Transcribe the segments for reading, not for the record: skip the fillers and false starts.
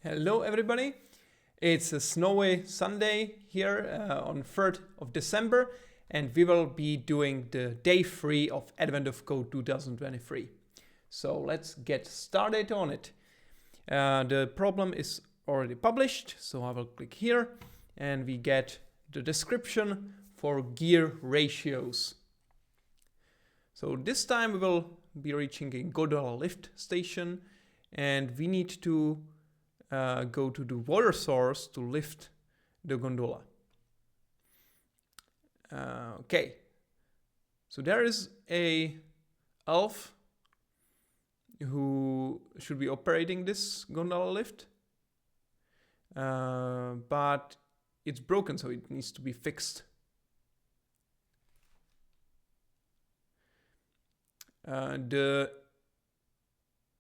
Hello everybody, it's a snowy Sunday here on 3rd of December and we will be doing the day 3 of Advent of Code 2023. So let's get started on it. The problem is already published, so I will click here and we get the description for gear ratios. So this time we will be reaching a gondola lift station and we need to go to the water source to lift the gondola. Okay, so there is a elf who should be operating this gondola lift, but it's broken, so it needs to be fixed. The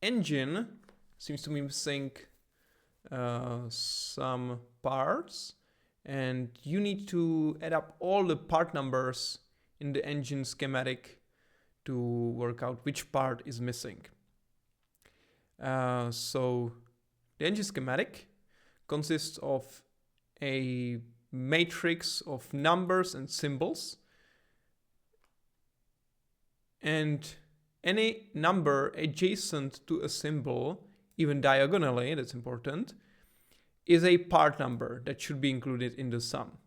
engine seems to be missing some parts, and you need to add up all the part numbers in the engine schematic to work out which part is missing. So the engine schematic consists of a matrix of numbers and symbols, and any number adjacent to a symbol, even diagonally, that's important, is a part number that should be included in the sum.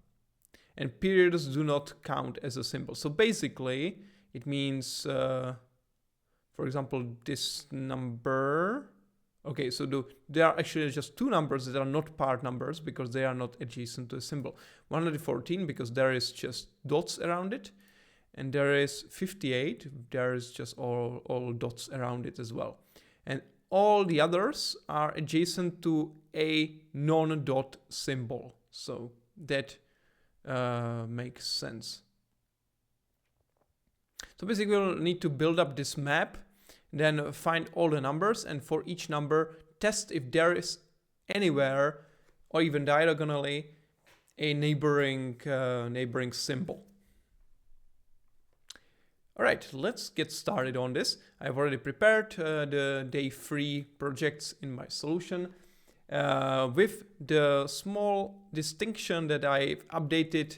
And periods do not count as a symbol. So basically, it means, for example, this number. Okay, so there are actually just two numbers that are not part numbers because they are not adjacent to a symbol. 114 because there is just dots around it. And there is 58, there is just all dots around it as well. And all the others are adjacent to a non-dot symbol. So that makes sense. So basically we'll need to build up this map, then find all the numbers, and for each number test if there is anywhere, or even diagonally, a neighboring symbol. All right, let's get started on this. I've already prepared the day 3 projects in my solution with the small distinction that I've updated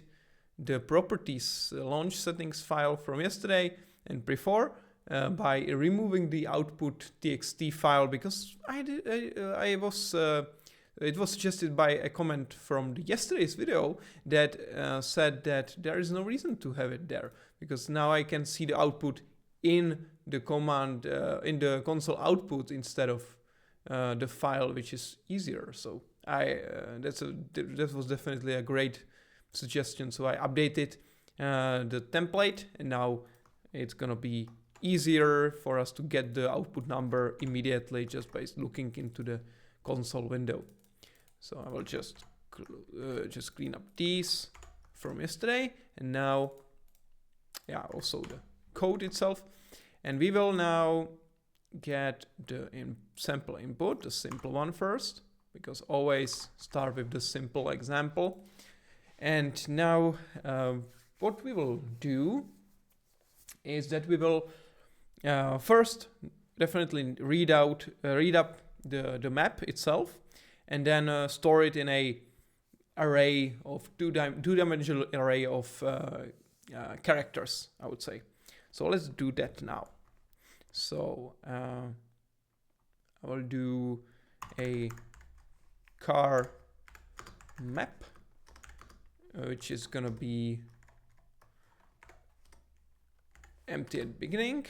the properties launch settings file from yesterday and before by removing the output txt file because it was suggested by a comment from yesterday's video that said that there is no reason to have it there, because now I can see the output in the command, in the console output instead of the file, which is easier. So that was definitely a great suggestion. So I updated the template, and now it's gonna be easier for us to get the output number immediately just by looking into the console window. So I will just clean up these from yesterday, and now, yeah, also the code itself. And we will now get the sample input, the simple one first, because always start with the simple example. And now what we will do is that we will first definitely read up the map itself, and then store it in a array of two-dimensional array of characters, I would say. So let's do that now. So I will do a car map, which is gonna be empty at the beginning.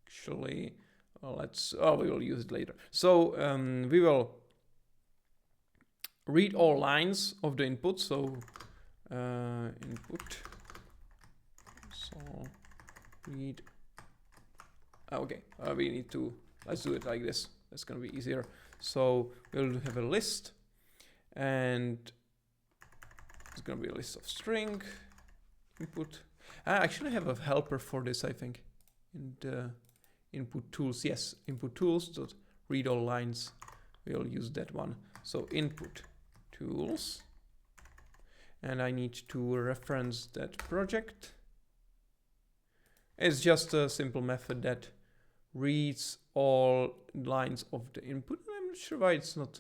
Actually, we will use it later. So we will read all lines of the input. So input. So read. Okay, we need to, let's do it like this. That's gonna be easier. So we'll have a list, and it's gonna be a list of string input. I actually have a helper for this, I think, in the input tools. Yes, input tools dot read all lines. We'll use that one. So input tools, and I need to reference that project. It's just a simple method that reads all lines of the input. I'm not sure why it's not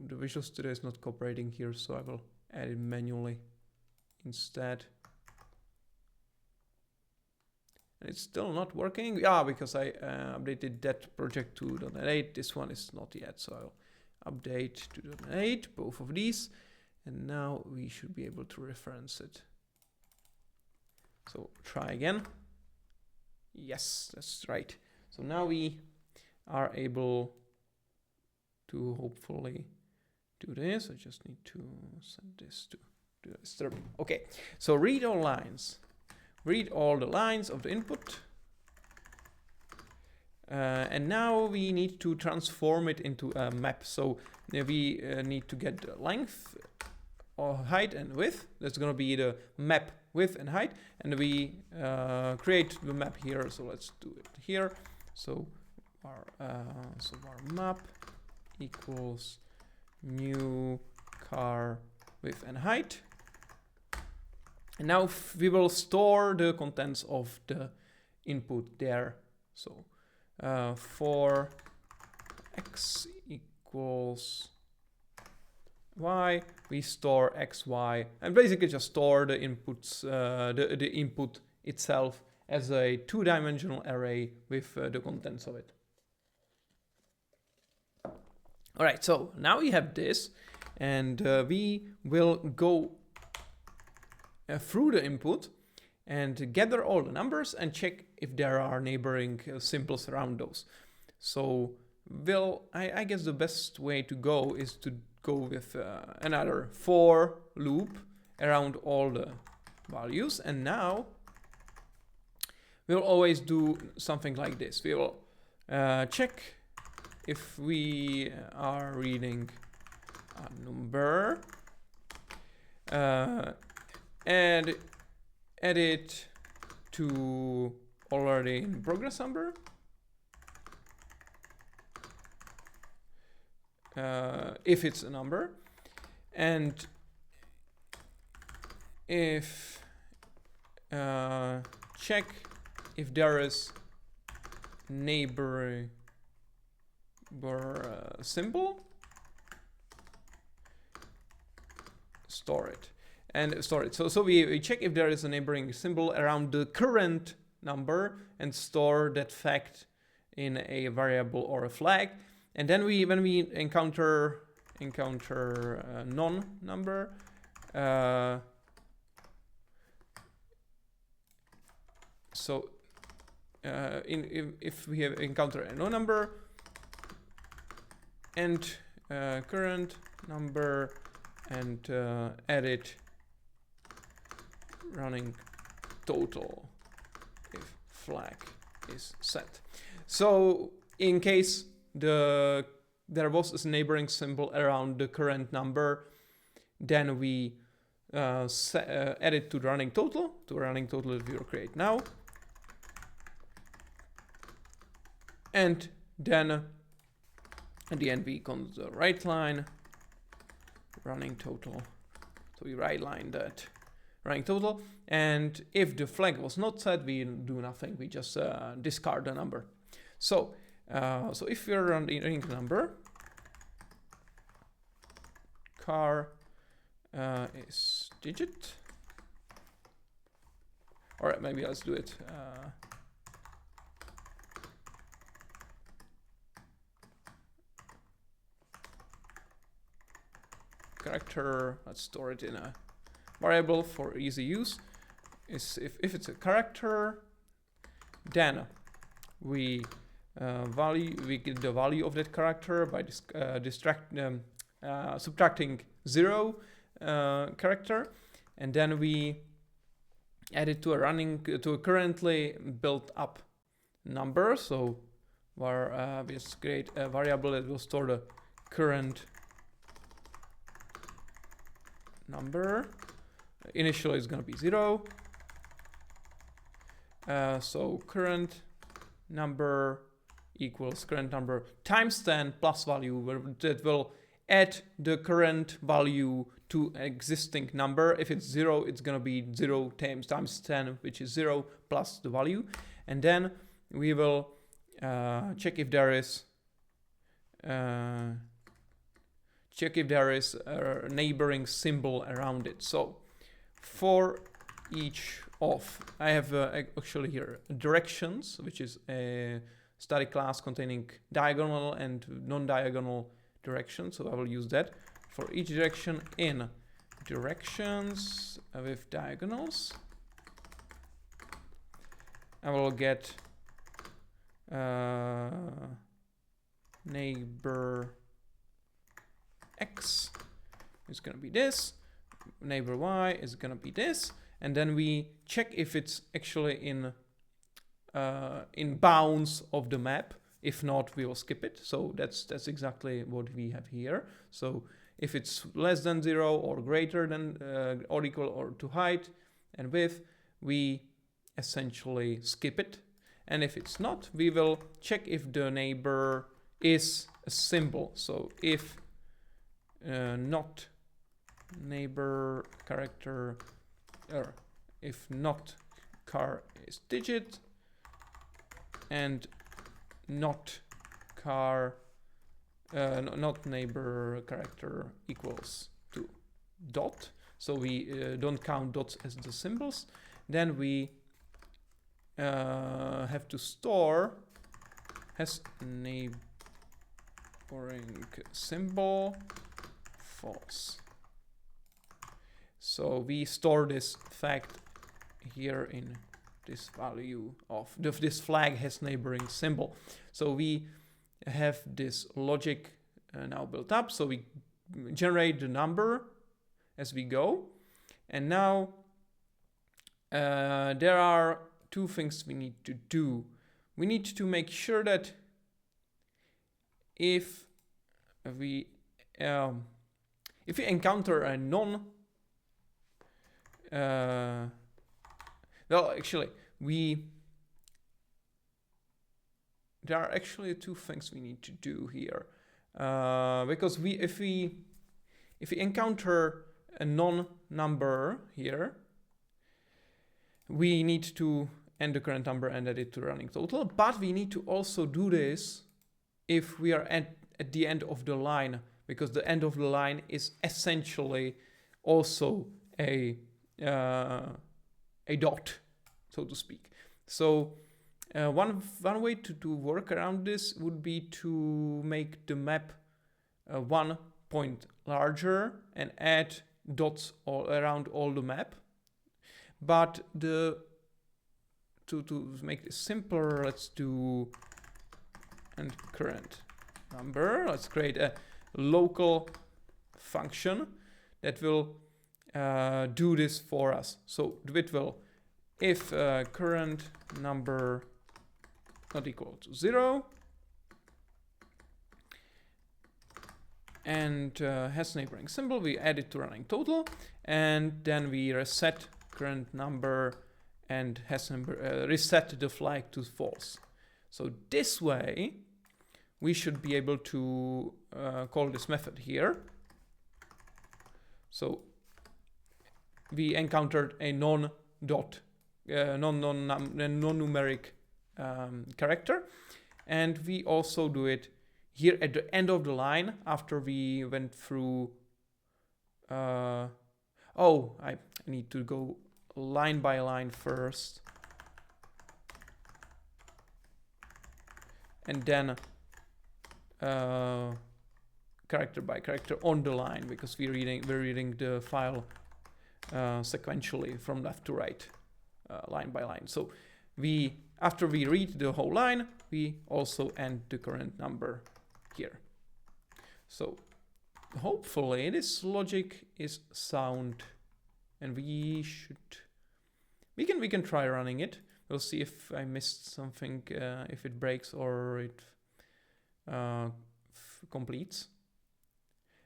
the Visual Studio is not cooperating here, so I will add it manually instead. And it's still not working. Yeah, because I updated that project to .NET 8. This one is not yet, so I'll update to .NET 8, both of these. And now we should be able to reference it. So try again. Yes, that's right. So now we are able to hopefully do this. I just need to send this to disturb. Okay, so read all lines. Read all the lines of the input. And now we need to transform it into a map. So we need to get the length, or height and width. That's going to be the map width and height. And we create the map here. So let's do it here. So our map equals new car width and height. And now we will store the contents of the input there. So for x equals y, we store x, y, and basically just store the inputs, the input itself as a two-dimensional array with the contents of it. All right, so now we have this, and we will go through the input and gather all the numbers and check if there are neighboring symbols around those. So I guess the best way to go is to go with another for loop around all the values. And now we'll always do something like this. We will check if we are reading a number, and add it to already in progress number. If it's a number, and if check if there is neighbor symbol, store it. And store it. So we check if there is a neighboring symbol around the current number and store that fact in a variable or a flag. And then when we encounter a non-number, if we have encounter a non-number and current number and add it running total if flag is set. So in case there was a neighboring symbol around the current number, then we add it to the running total, that we will create now. And then at the end we come to the right line, running total. So we right line that running total, and if the flag was not set, we do nothing. We just discard the number. So if we're running the number, car is digit, or maybe let's do it. Character. Let's store it in a variable for easy use. Is if it's a character, then we get the value of that character by subtracting 0 character, and then we add it to a currently built up number. So where we just create a variable that will store the current number. Initially it's going to be 0. So current number equals current number times 10 plus value, that will add the current value to an existing number. If it's 0, it's going to be 0 times 10, which is 0 plus the value. And then we will check if there is check if there is a neighboring symbol around it. So for each of, I have actually here directions, which is a static class containing diagonal and non-diagonal directions. So I will use that for each direction in directions with diagonals. I will get neighbor X is going to be this, neighbor Y is going to be this, and then we check if it's actually in bounds of the map. If not, we will skip it. So that's exactly what we have here. So if it's less than 0 or greater than or equal or to height and width, we essentially skip it. And if it's not, we will check if the neighbor is a symbol. So if not neighbor character, or if not char is digit, and not char, not neighbor character equals to dot, so we don't count dots as the symbols, then we have to store has neighboring symbol false. So we store this fact here in this value of this flag has neighboring symbol. So we have this logic now built up. So we generate the number as we go. And now there are two things we need to do. We need to make sure that if we encounter a well, actually, there are actually two things we need to do here, because if we encounter a non-number here, we need to end the current number and add it to running total. But we need to also do this if we are at the end of the line, because the end of the line is essentially also a dot, so to speak. So one way to work around this would be to make the map 1 point larger and add dots all around all the map. But to make this simpler, let's do and current number. Let's create a local function that will do this for us. So it will, if current number not equal to 0 and has neighboring symbol, we add it to running total, and then we reset current number and has number reset the flag to false. So this way we should be able to call this method here. So we encountered a non-numeric character, and we also do it here at the end of the line after we went through. Oh, I need to go line by line first, and then character by character on the line, because we're reading the file sequentially from left to right, line by line. So after we read the whole line, we also end the current number here. So hopefully this logic is sound, and we can try running it. We'll see if I missed something, if it breaks or it completes.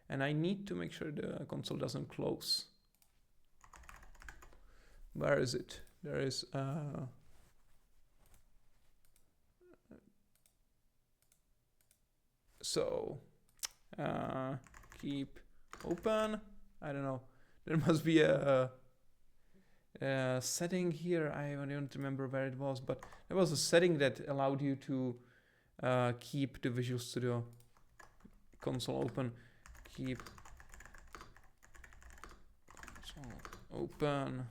And I need to make sure the console doesn't close. Where is it? There is so keep open. I don't know. There must be a setting here. I don't remember where it was, but there was a setting that allowed you to keep the Visual Studio console open. keep open.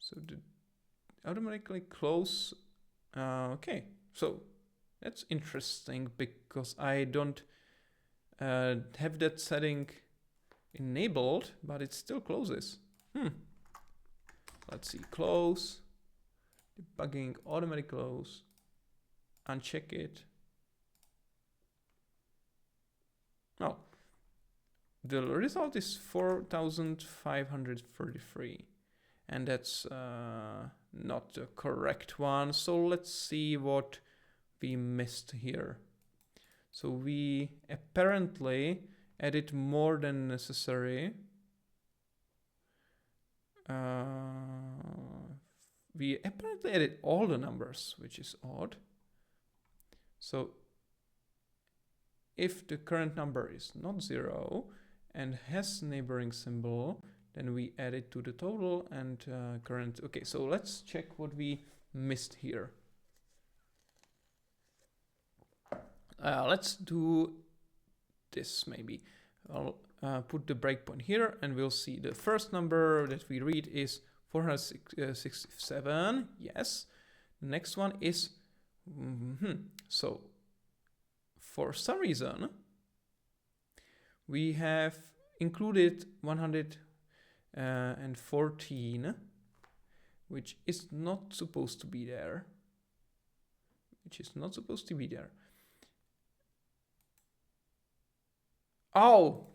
So the automatically close. Okay, so that's interesting because I don't have that setting enabled, but it still closes. Let's see, close, debugging, automatic close, uncheck it. Oh, the result is 4,533, and that's not the correct one. So let's see what we missed here. So we apparently added more than necessary. We apparently added all the numbers, which is odd. So if the current number is not 0 and has neighboring symbol, then we add it to the total and current. Okay, so let's check what we missed here. Let's do this maybe. I'll put the breakpoint here and we'll see the first number that we read is 467. Yes. The next one is, so for some reason, we have included 114, which is not supposed to be there. Oh,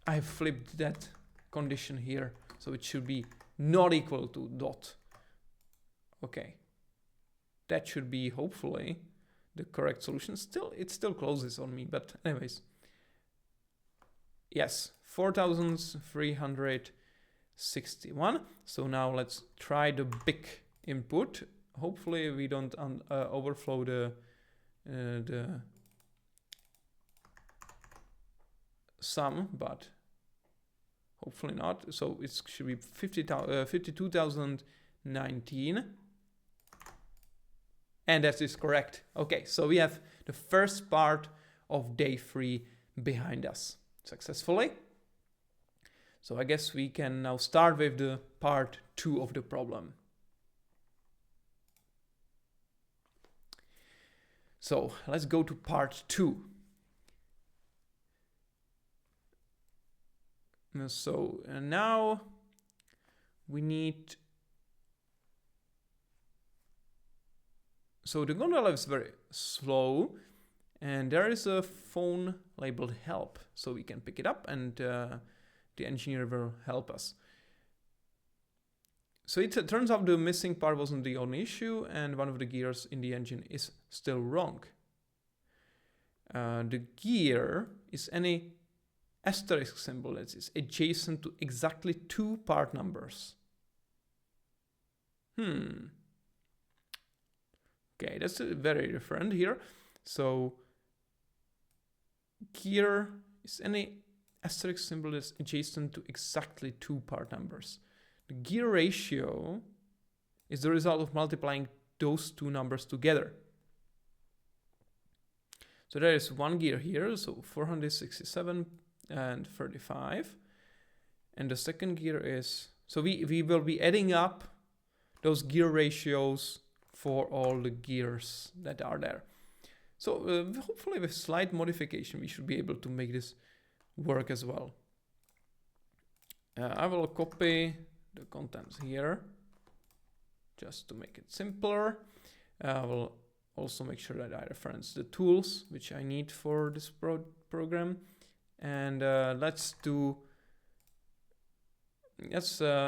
I flipped that condition here. So it should be not equal to dot. Okay. That should be, hopefully, the correct solution. Still, it still closes on me, but anyways. Yes, 4,361. So now let's try the big input. Hopefully we don't overflow the sum, but hopefully not. So it should be 52,019. And that is correct. Okay, so we have the first part of day 3 behind us successfully. So I guess we can now start with the part 2 of the problem. So let's go to part 2. So now we need. So the gondola is very slow, and there is a phone labeled help, so we can pick it up and the engineer will help us. So it turns out the missing part wasn't the only issue, and one of the gears in the engine is still wrong. The gear is any asterisk symbol that is adjacent to exactly 2 part numbers. Okay, that's very different here. So gear is any asterisk symbol that's adjacent to exactly 2 part numbers. The gear ratio is the result of multiplying those 2 numbers together. So there is one gear here, so 467 and 35. And the second gear is, so we will be adding up those gear ratios for all the gears that are there. So hopefully with slight modification, we should be able to make this work as well. I will copy the contents here just to make it simpler. I will also make sure that I reference the tools which I need for this program. And let's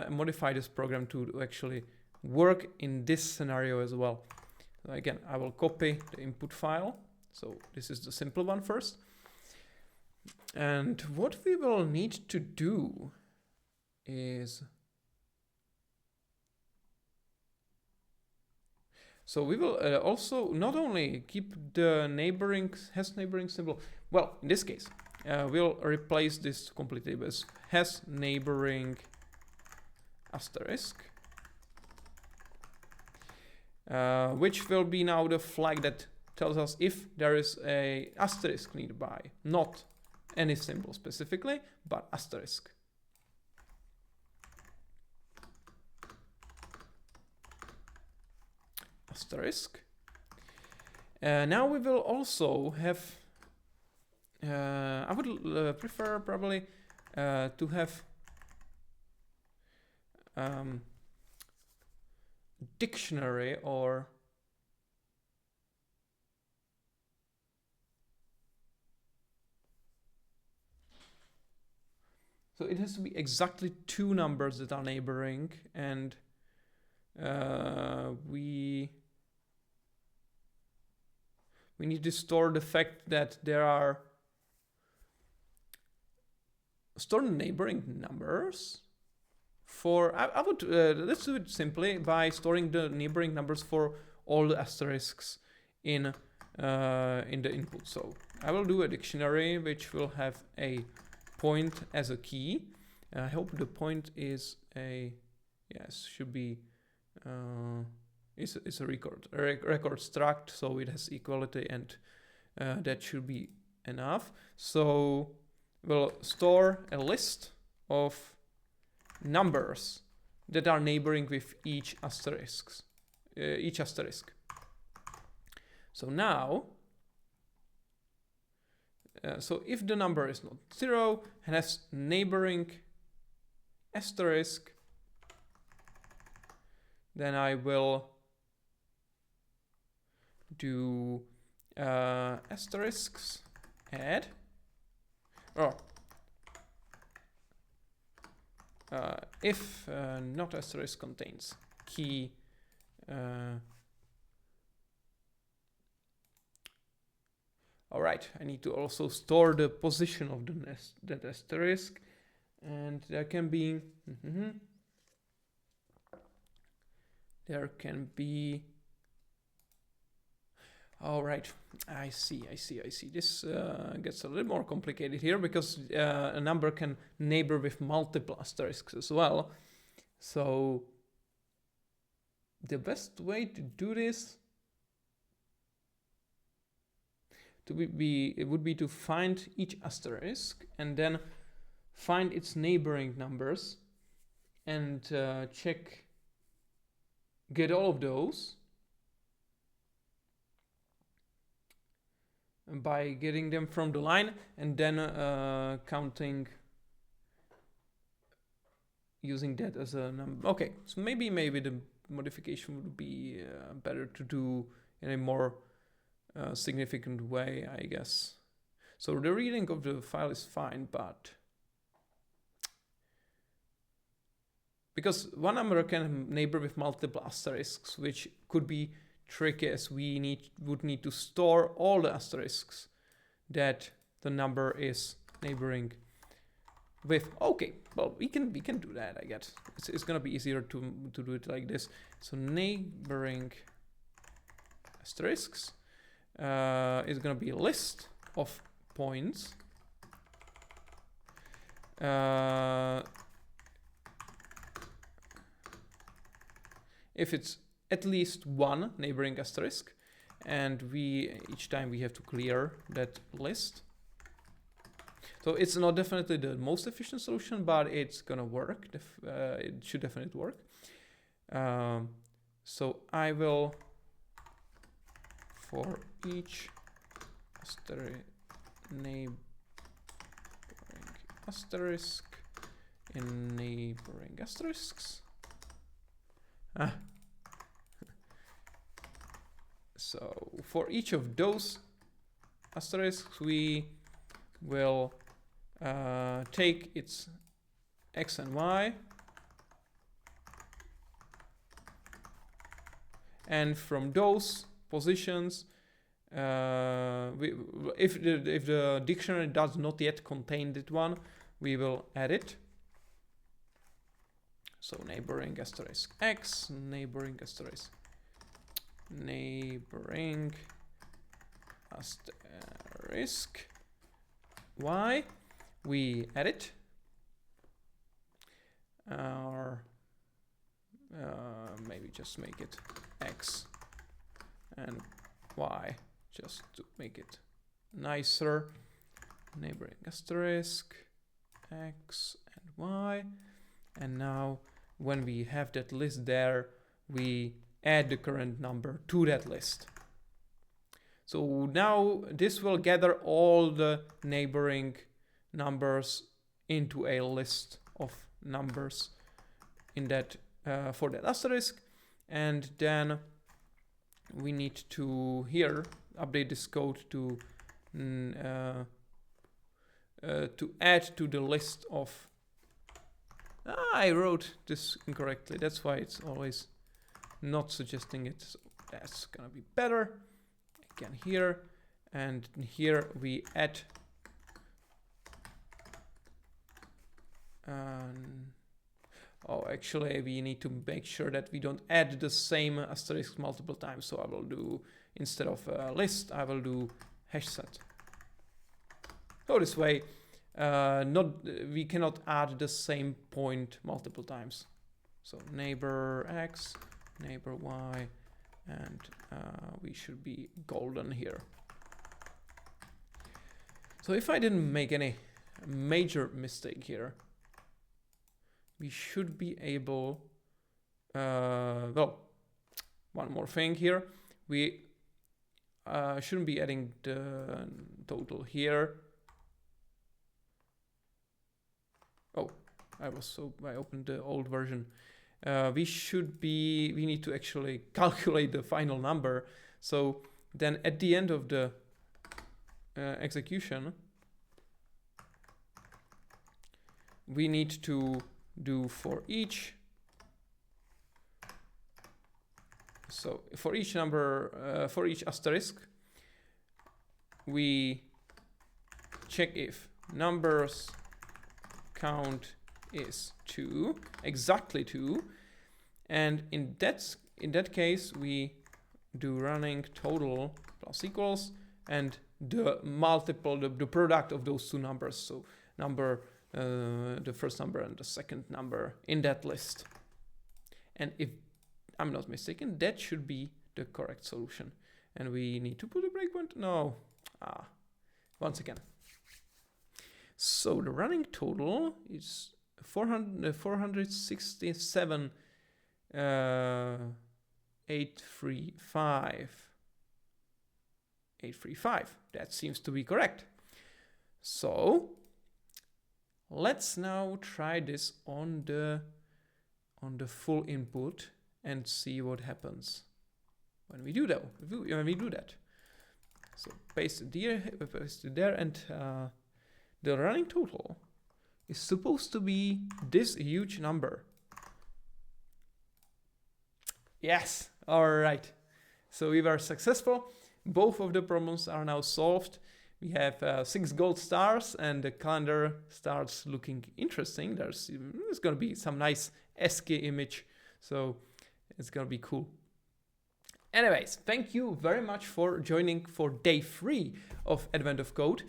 modify this program to actually work in this scenario as well. So again, I will copy the input file. So this is the simple one first. And what we will need to do is, so we will also not only keep the neighboring symbol. Well, in this case, we'll replace this completely with has neighboring asterisk, which will be now the flag that tells us if there is a asterisk nearby, not any symbol specifically, but asterisk. Asterisk. Now we will also have, I would prefer probably to have dictionary, or so it has to be exactly two numbers that are neighboring, and we need to store the fact that there are neighboring numbers for, I would, let's do it simply by storing the neighboring numbers for all the asterisks in the input. So I will do a dictionary which will have a point as a key. I hope the point is a, yes, should be, it's a record struct, so it has equality, and that should be enough. So we'll store a list of numbers that are neighboring with each asterisk. So now, so if the number is not 0 and has neighboring asterisk, then I will do asterisks add, or if not asterisk contains key all right, I need to also store the position of that asterisk, and there can be all right, I see. This gets a little more complicated here, because a number can neighbor with multiple asterisks as well. So the best way to do this would be to find each asterisk and then find its neighboring numbers and get all of those by getting them from the line, and then counting using that as a number. Okay, so maybe the modification would be better to do in a more significant way, I guess. So the reading of the file is fine, but because one number can neighbor with multiple asterisks, which could be tricky, as we would need to store all the asterisks that the number is neighboring with. Okay, well, we can do that, I guess. It's gonna be easier to do it like this. So neighboring asterisks is gonna be a list of points. If it's at least one neighboring asterisk, and each time we have to clear that list. So it's not definitely the most efficient solution, but it's gonna work. It should definitely work. So I will, for each neighboring asterisk in neighboring asterisks. So for each of those asterisks, we will take its x and y, and from those positions, if the dictionary does not yet contain that one, we will add it. So neighboring asterisk x, neighboring asterisk y, we add it, or maybe just make it x and y, just to make it nicer. Neighboring asterisk, x and y. And now when we have that list there, we add the current number to that list. So now this will gather all the neighboring numbers into a list of numbers in that for that asterisk. And then we need to here update this code to add to the list of. I wrote this incorrectly. That's why it's always not suggesting it. So that's gonna be better. Again here, and here we add. Oh, actually, we need to make sure that we don't add the same asterisk multiple times. So I will do, instead of a list, I will do hash set. So this way, we cannot add the same point multiple times. So neighbor x, neighbor y, and we should be golden here. So if I didn't make any major mistake here, we should be able, well, one more thing here. We shouldn't be adding the total here. Oh, I opened the old version. We need to actually calculate the final number. So then at the end of the execution, we need to do for each. So for each number, for each asterisk, we check if numbers count is 2, exactly 2, and in that case we do running total plus equals and the multiple, the product of those two numbers. So number, the first number and the second number in that list. And if I'm not mistaken, that should be the correct solution. And we need to put a breakpoint. No. Once again. So the running total is 467 835. That seems to be correct. So let's now try this on the full input and see what happens when we do that. So paste it there, and the running total is supposed to be this huge number. Yes, all right. So we were successful. Both of the problems are now solved. We have 6 gold stars and the calendar starts looking interesting. There's going to be some nice ASCII image. So it's going to be cool. Anyways, thank you very much for joining for day 3 of Advent of Code.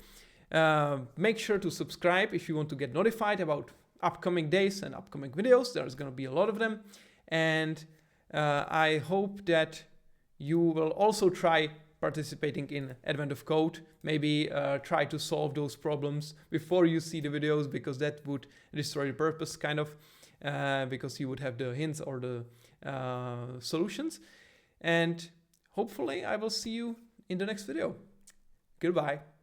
Make sure to subscribe if you want to get notified about upcoming days and upcoming videos. There's going to be a lot of them. And I hope that you will also try participating in Advent of Code. Maybe try to solve those problems before you see the videos, because that would destroy the purpose, kind of, because you would have the hints or the solutions. And hopefully I will see you in the next video. Goodbye.